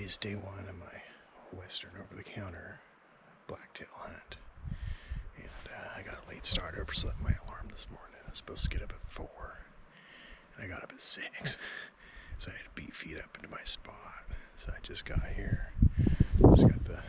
Anyways, day one of my western over-the-counter blacktail hunt, and I got a late start, overslept my alarm this morning. I was supposed to get up at 4, and I got up at 6, so I had to beat feet up into my spot. So I just got here, just got the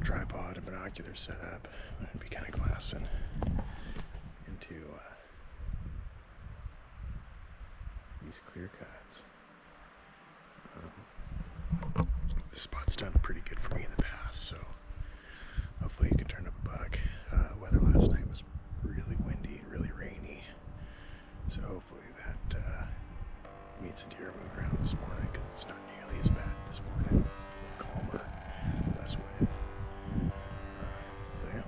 tripod and binoculars set up. I'm going to be kind of glassing into these clear cuts. This spot's done pretty good for me in the past, so hopefully you can turn up a buck. Weather last night was really windy and really rainy, so hopefully that means a deer move around this morning, because it's not nearly as bad this morning. It's a little calmer, less wind. So yeah,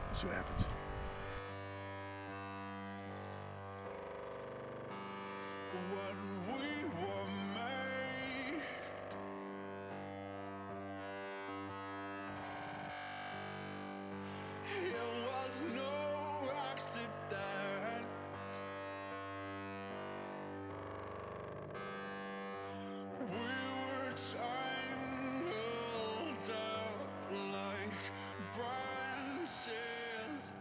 we'll see what happens. When we were made, it was no accident. We were tangled up like branches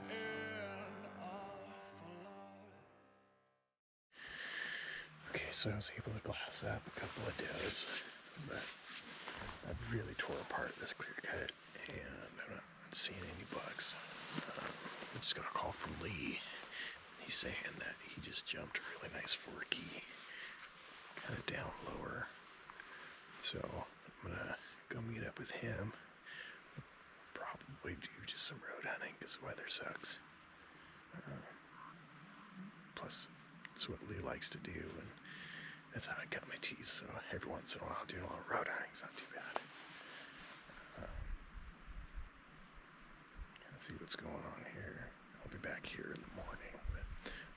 in a flood. Okay, so I was able to glass up a couple of does, but I've really tore apart this clear cut, and I'm not seeing any bucks. I just got a call from Lee. He's saying that he just jumped a really nice forky, kind of down lower. So I'm gonna go meet up with him. Probably do just some road hunting because the weather sucks. Plus, that's what Lee likes to do, and that's how I cut my teeth. So every once in a while, doing a lot of road hunting's not too bad. Let's see what's going on here. I'll be back here in the morning, but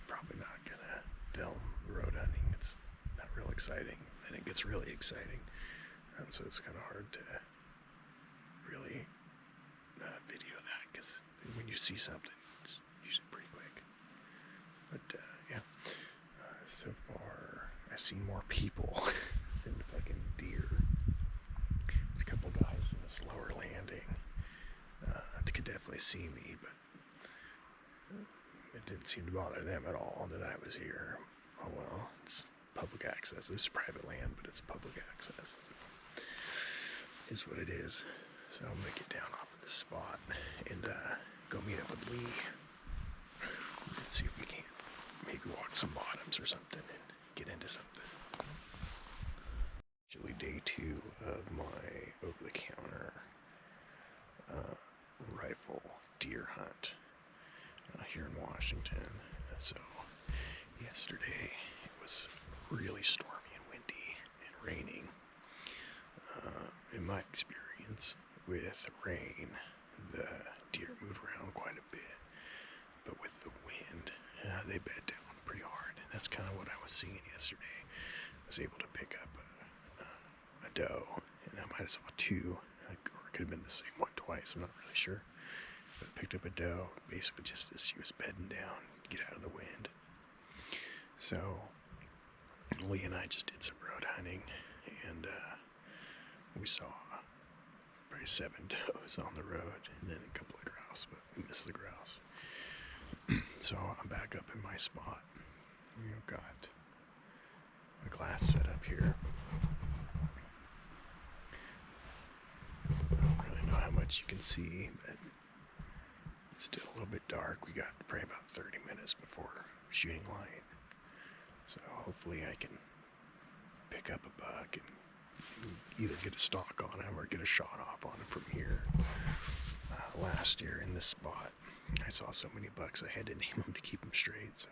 probably not gonna film road hunting. It's not real exciting. Then it gets really exciting, so it's kind of hard to really video that, because when you see something, it's usually pretty quick. But yeah, so far I've seen more people than fucking deer. There's a couple guys in this lower landing. They could definitely see me, but it didn't seem to bother them at all that I was here. Oh well, it's public access. It's private land, but it's public access. So is what it is. So I'm gonna get down off of this spot and go meet up with Lee. Let's see if we can maybe walk some bottoms or something and get into something. Actually, day 2 of my over-the-counter rifle deer hunt here in Washington. So yesterday it was really stormy and windy and raining. In my experience with rain, the deer move around quite a bit, but with the wind, they bed down pretty hard, and that's kind of what I was seeing yesterday. I was able to pick up a doe, and I might have saw 2, or it could have been the same one twice, I'm not really sure. But I picked up a doe basically just as she was bedding down to get out of the wind. So Lee and I just did some road hunting, and we saw probably 7 does on the road, and then a couple of grouse, but we missed the grouse. So I'm back up in my spot. We've got a glass set up here. I don't really know how much you can see, but it's still a little bit dark. We got probably about 30 minutes before shooting light. So hopefully I can pick up a buck and either get a stalk on him or get a shot off on him from here. Last year in this spot, I saw so many bucks I had to name them to keep them straight. So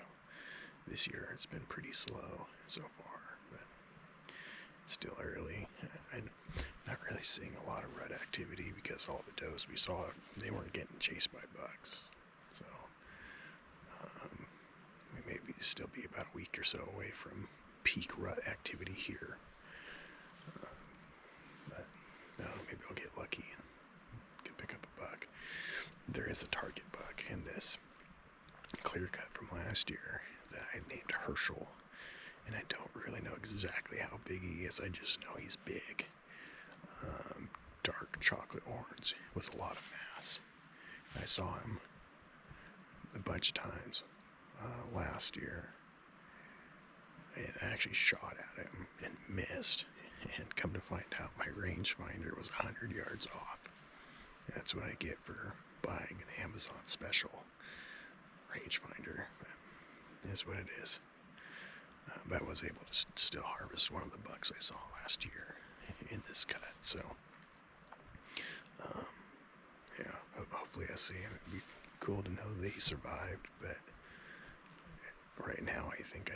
this year it's been pretty slow so far, but it's still early. I'm not really seeing a lot of rut activity because all the does we saw, they weren't getting chased by bucks. So we may still be about a week or so away from peak rut activity here. But I don't know, maybe I'll get lucky and can pick up a buck. There is a target buck in this clear cut from last year that I named Herschel, and I don't really know exactly how big he is. I just know he's big. Dark chocolate orange with a lot of mass. I saw him a bunch of times last year, and I actually shot at him and missed. And come to find out, my rangefinder was 100 yards off. That's what I get for buying an Amazon special rangefinder. But is what it is. But I was able to still harvest one of the bucks I saw last year in this cut. So, yeah, hopefully I see him. It'd be cool to know that he survived. But right now, I think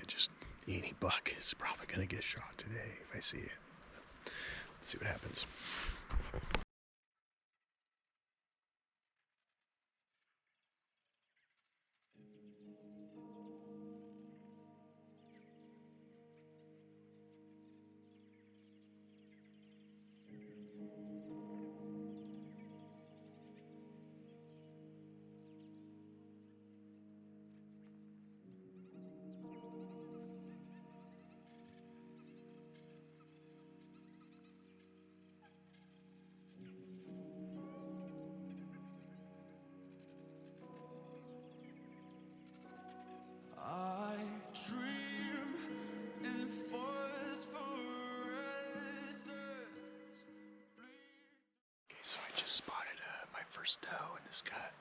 any buck is probably going to get shot today if I see it. Let's see what happens. I dream in phosphorescence. Okay, so I just spotted my first doe in this cut.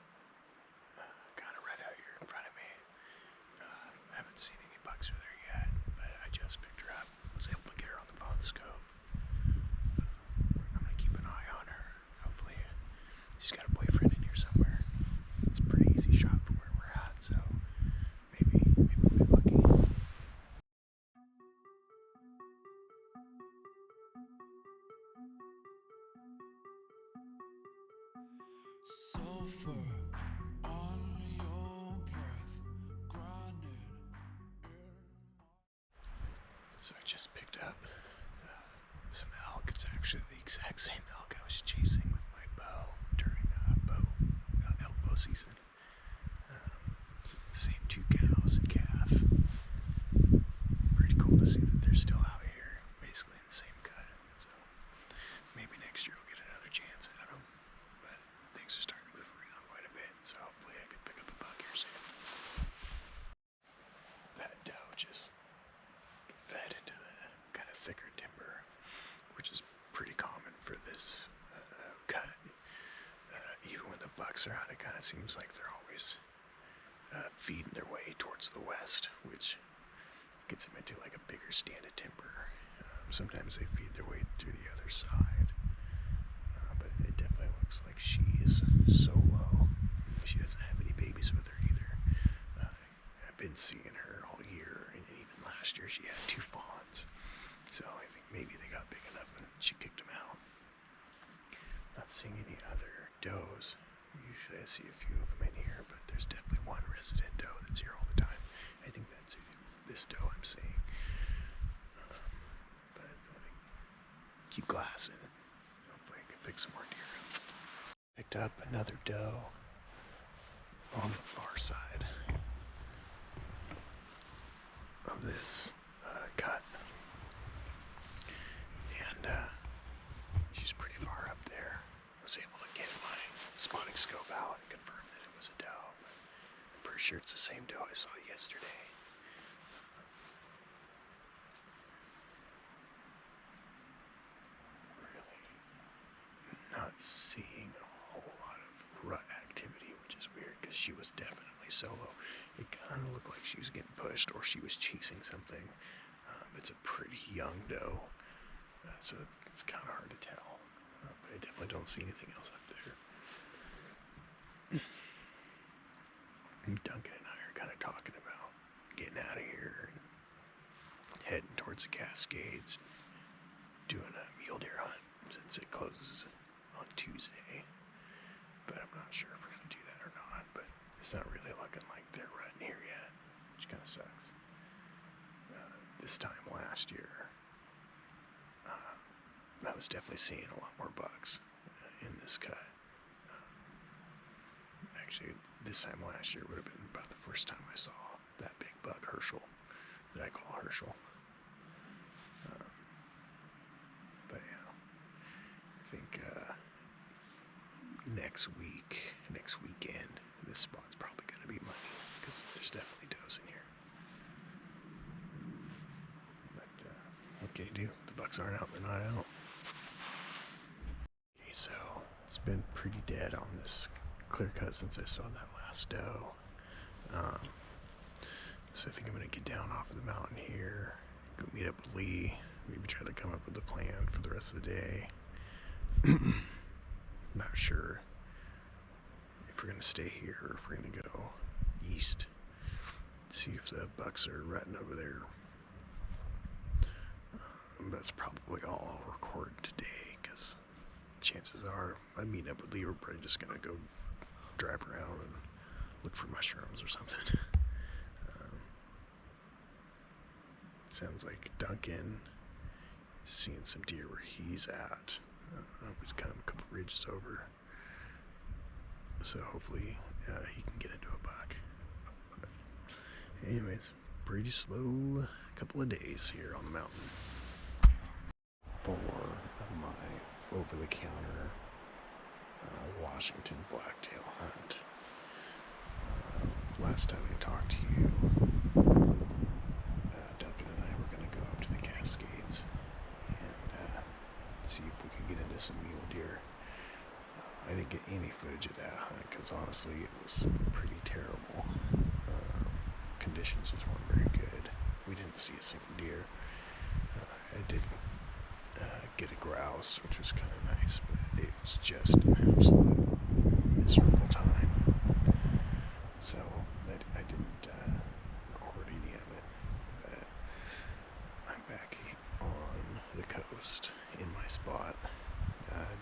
Kind of right out here in front of me. I haven't seen any bucks with her yet, but I just picked her up. Was able to get her on the phone scope. I'm gonna keep an eye on her. Hopefully, she's got a boyfriend in here somewhere. It's a pretty easy shot from where we're at, so maybe we'll be lucky. Sulfur on your breath, grinding in. So I just picked up some elk. It's actually the exact same elk I was chasing with my bow during elk bow season. It's the same two cows and calf. Pretty cool to see that they're still out here, basically in the same cut. So maybe next year I'll get another chance at them. But things are starting to move around quite a bit, so hopefully I can pick up a buck here soon. That doe just fed into the kind of thicker timber, which is pretty common for this cut. Even when the bucks are out, it kind of seems like they're always feeding their way towards the west, which gets them into like a bigger stand of timber. Sometimes they feed their way through the other side, but it definitely looks like she is solo. She doesn't have any babies with her either. I've been seeing her all year, and even last year she had 2 fawns. So I think maybe they got big enough and she kicked them out. Not seeing any other does. Usually I see a few of them in here, but there's definitely one resident doe that's here all the time. I think that's this doe I'm seeing. But I'm gonna keep glassing. Hopefully I can pick some more deer up. Picked up another doe on the far side of this cut. And she's pretty far up there. I was able to get my spotting scope out and confirm that it was a doe. But I'm pretty sure it's the same doe I saw yesterday. Really not seeing a whole lot of rut activity, which is weird because she was definitely solo. It kind of looked like she was getting pushed or she was chasing something. It's a pretty young doe, so it's kind of hard to tell. But I definitely don't see anything else up there. Duncan and I are kind of talking about getting out of here and heading towards the Cascades, doing a mule deer hunt since it closes on Tuesday. But I'm not sure if we're going to do that or not. But it's not really looking like they're rutting here yet, which kind of sucks. This time last year, I was definitely seeing a lot more bucks in this cut. Actually, this time last year would have been about the first time I saw that big buck, Herschel, that I call Herschel. next weekend, this spot's probably going to be money because there's definitely does in here. But, okay, dude, the bucks aren't out, they're not out. Okay, so it's been pretty dead on this clear cut since I saw that last doe. So I think I'm going to get down off of the mountain here, go meet up with Lee, maybe try to come up with a plan for the rest of the day. Not sure if we're going to stay here or if we're going to go east, see if the bucks are rutting over there. That's probably all I'll record today, because chances are I'm meeting up with Lee, we're probably just going to go drive around and look for mushrooms or something. Sounds like Duncan is seeing some deer where he's at. He's kind of a couple ridges over. So hopefully he can get into a buck. But anyways, pretty slow couple of days here on the mountain. 4 of my over-the-counter Washington blacktail hunt. Last time I talked to you, Duncan and I were going to go up to the Cascades and see if we could get into some mule deer. I didn't get any footage of that hunt because honestly it was pretty terrible. Conditions just weren't very good. We didn't see a single deer. I did get a grouse, which was kind of nice, but it was just an absolute miserable time. So I didn't record any of it, but I'm back on the coast in my spot.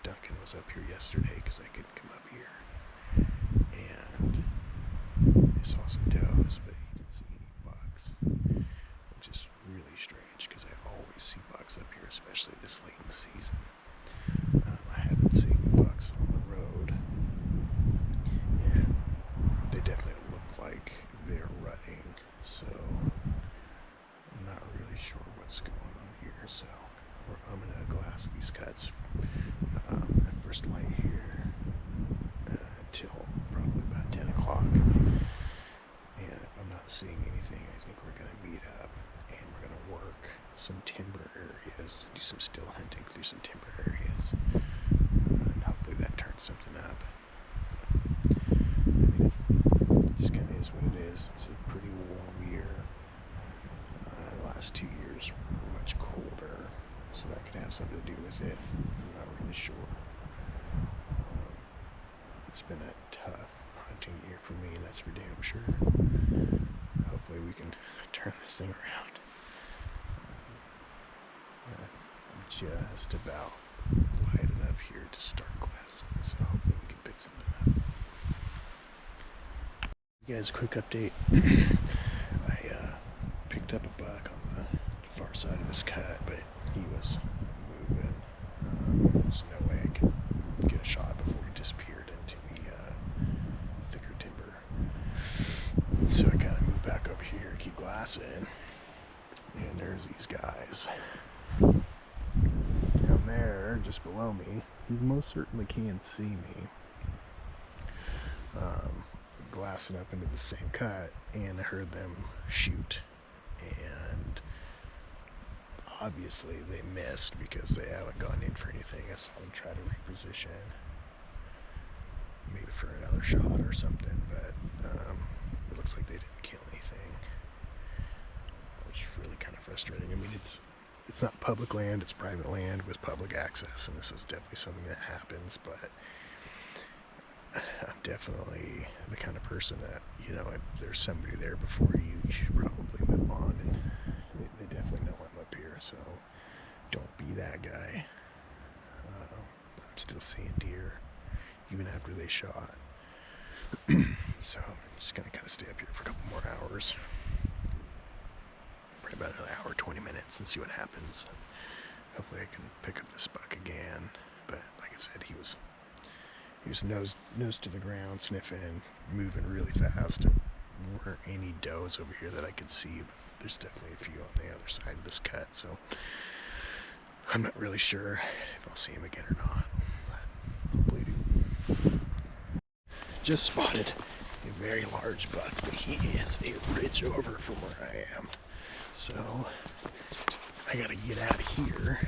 Duncan was up here yesterday because I couldn't come up here, and I saw some does, but he didn't see any bucks, which is really strange because I always see bucks up here, especially this late in the season. I haven't seen bucks on the road, and they definitely look like they're rutting, so I'm not really sure what's going on here. So I'm going to glass these cuts at first light here until probably about 10 o'clock. And if I'm not seeing anything, I think we're going to meet up and we're going to work some timber areas, do some still hunting through some timber areas, and hopefully that turns something up. I mean, it just kind of is what it is. It's a pretty warm year. The last 2 years were much colder, so that could have something to do with it. I'm not really sure. It's been a tough hunting year for me, that's for damn sure. Hopefully we can turn this thing around. I'm just about light enough here to start glassing, so hopefully we can pick something up. You guys, a quick update. I picked up a buck on the far side of this cut, but he was moving. There's no way I could get a shot before he disappeared into the thicker timber. So I kind of moved back over here, keep glassing, and there's these guys down there just below me. You most certainly can see me glassing up into the same cut, and I heard them shoot, and obviously they missed because they haven't gone in for anything. I saw them try to reposition, maybe for another shot or something, but it looks like they didn't kill anything, which is really kind of frustrating. I mean, it's not public land, it's private land with public access, and this is definitely something that happens, but I'm definitely the kind of person that, you know, if there's somebody there before you, you should probably move on, and they definitely know I'm up here, so don't be that guy. I'm still seeing deer, even after they shot. So I'm just going to kind of stay up here for a couple more hours. Probably about another hour, 20 minutes, and see what happens. Hopefully I can pick up this buck again, but like I said, he was nose to the ground, sniffing, moving really fast. There weren't any does over here that I could see, but there's definitely a few on the other side of this cut, so I'm not really sure if I'll see him again or not, but hopefully I do. just spotted a very large buck, but he is a ridge over from where I am. So I gotta get out of here,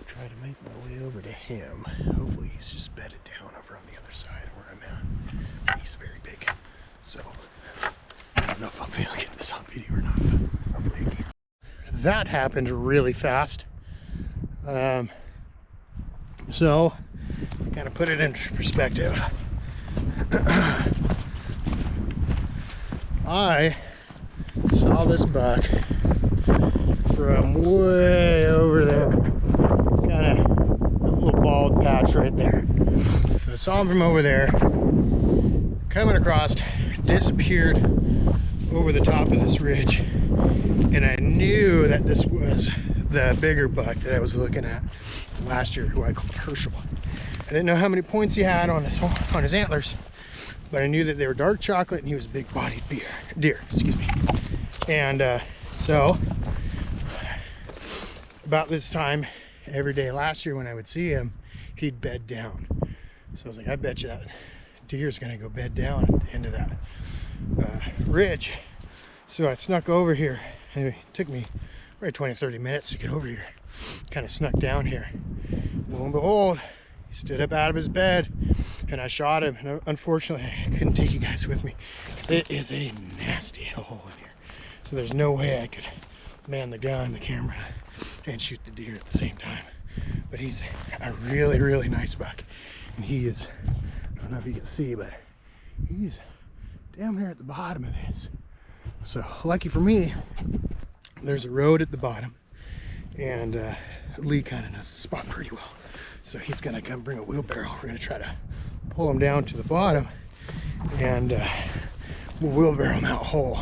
try to make my way over to him. Hopefully he's just bedded down over on the other side where I'm at. He's very big. So I don't know if I'll be able to get this on video or not, but hopefully I can. That happened really fast. So kind of put it into perspective. I saw this buck from way over there, kind of a little bald patch right there. So I saw him from over there, coming across, disappeared over the top of this ridge, and I knew that this was the bigger buck that I was looking at last year, who I called Herschel. I didn't know how many points he had on his antlers, but I knew that they were dark chocolate and he was a big-bodied deer, excuse me. And so about this time every day last year when I would see him, he'd bed down. So I was like, I bet you that deer's gonna go bed down at the end of that ridge. So I snuck over here, and it took me probably 20-30 minutes to get over here. Kind of snuck down here. Lo and behold, he stood up out of his bed, and I shot him. And unfortunately, I couldn't take you guys with me, because it is a nasty hellhole in here. So there's no way I could man the gun, the camera, and shoot the deer at the same time. But he's a really, really nice buck. And he is, I don't know if you can see, but he's down there at the bottom of this. So lucky for me, there's a road at the bottom, and Lee kind of knows the spot pretty well. So he's gonna come bring a wheelbarrow. We're gonna try to pull him down to the bottom, and we'll wheelbarrow him out whole.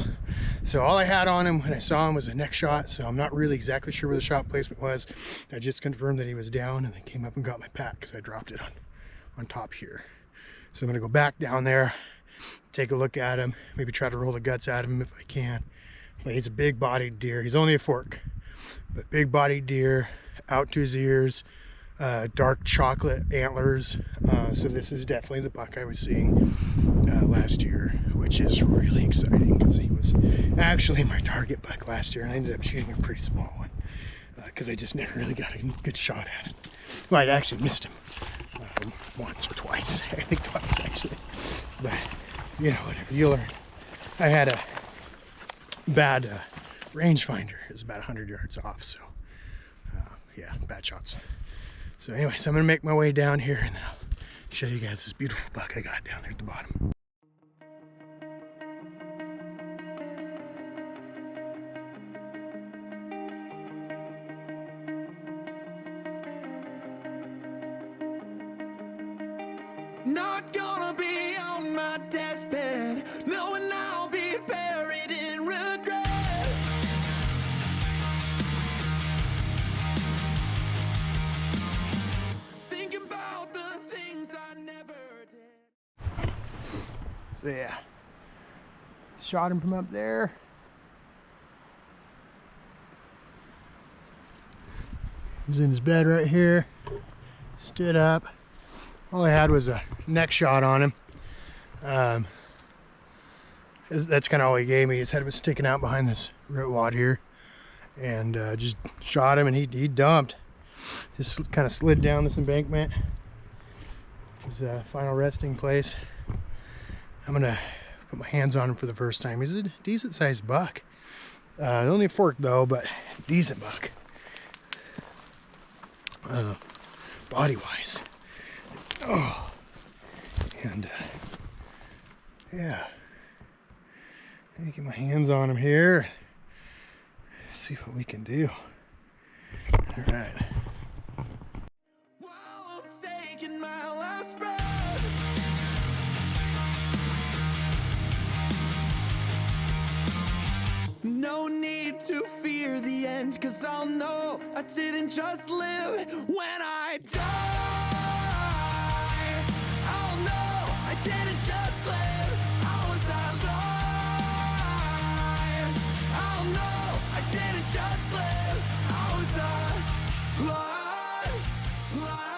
So all I had on him when I saw him was a neck shot, so I'm not really exactly sure where the shot placement was. I just confirmed that he was down, and then came up and got my pack because I dropped it on top here. So I'm gonna go back down there, take a look at him, maybe try to roll the guts out of him if I can. But he's a big-bodied deer. He's only a fork, but big-bodied deer, out to his ears, dark chocolate antlers. So this is definitely the buck I was seeing last year, which is really exciting because he was actually my target buck last year, and I ended up shooting a pretty small one because I just never really got a good shot at it. Well, I actually missed him once or twice. I think twice actually, but you know, whatever, you learn. I had a bad rangefinder. It was about 100 yards off, so yeah, bad shots. So anyways, I'm gonna make my way down here, and then I'll show you guys this beautiful buck I got down there at the bottom. Not gonna be on my deathbed, knowing I'll be buried in regret. Thinking about the things I never did. So yeah, shot him from up there. He's in his bed right here, stood up. All I had was a neck shot on him. That's kind of all he gave me. His head was sticking out behind this root wad here, and just shot him, and he dumped. Just kind of slid down this embankment. His final resting place. I'm gonna put my hands on him for the first time. He's a decent sized buck. Only a fork though, but decent buck. Body wise. Oh, and yeah, let me get my hands on him here, see what we can do. All right. While I'm taking my last breath, no need to fear the end, 'cause I'll know I didn't just live. When I die, I'll know I didn't just live, I was alive. I'll know I didn't just live, I was alive.